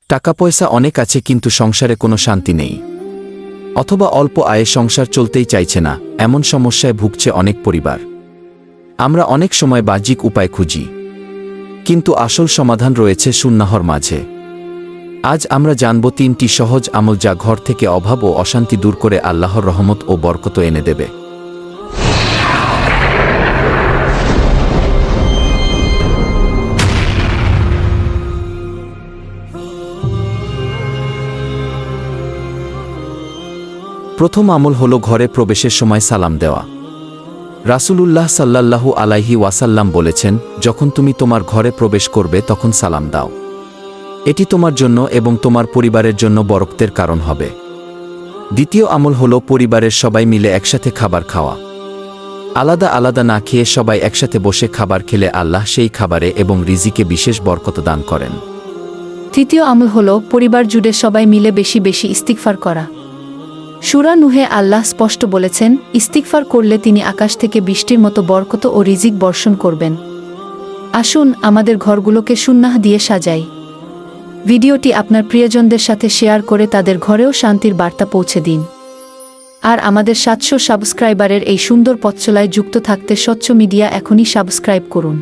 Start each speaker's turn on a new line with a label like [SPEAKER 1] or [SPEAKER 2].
[SPEAKER 1] টাকা পয়সা অনেক আছে কিন্তু সংসারে কোনো শান্তি নেই, অথবা অল্প আয়ে সংসার চলতেই চাইছে না, এমন সমস্যায় ভুগছে অনেক পরিবার। আমরা অনেক সময় বাহ্যিক উপায় খুঁজি, কিন্তু আসল সমাধান রয়েছে সুন্নাহর মাঝে। আজ আমরা জানব 3টি সহজ আমল যা ঘর থেকে অভাব ও অশান্তি দূর করে আল্লাহর রহমত ও বরকত এনে দেবে। প্রথম আমল হল ঘরে প্রবেশের সময় সালাম দেওয়া। রাসূলুল্লাহ সাল্লাল্লাহু আলাইহি ওয়াসাল্লাম বলেছেন, যখন তুমি তোমার ঘরে প্রবেশ করবে তখন সালাম দাও। এটি তোমার জন্য এবং তোমার পরিবারের জন্য বরকতের কারণ হবে। দ্বিতীয় আমল হল পরিবারের সবাই মিলে একসাথে খাবার খাওয়া। আলাদা আলাদা না খেয়ে সবাই একসাথে বসে খাবার খেলে আল্লাহ সেই খাবারে এবং রিজিকে বিশেষ বরকত দান করেন।
[SPEAKER 2] তৃতীয় আমল হল পরিবার জুড়ে সবাই মিলে বেশি বেশি ইস্তিগফার করা। সূরা নূহে আল্লাহ স্পষ্ট বলেছেন, ইস্তিগফার করলে তিনি আকাশ থেকে বৃষ্টির মতো বরকত ও রিজিক বর্ষণ করবেন। আসুন আমাদের ঘরগুলোকে সুন্নাহ দিয়ে সাজাই। ভিডিওটি আপনার প্রিয়জনদের সাথে শেয়ার করে তাদের ঘরেও শান্তির বার্তা পৌঁছে দিন। আর আমাদের 700 সাবস্ক্রাইবারের এই সুন্দর পথচলায় যুক্ত থাকতে স্বচ্ছ মিডিয়া এখনই সাবস্ক্রাইব করুন।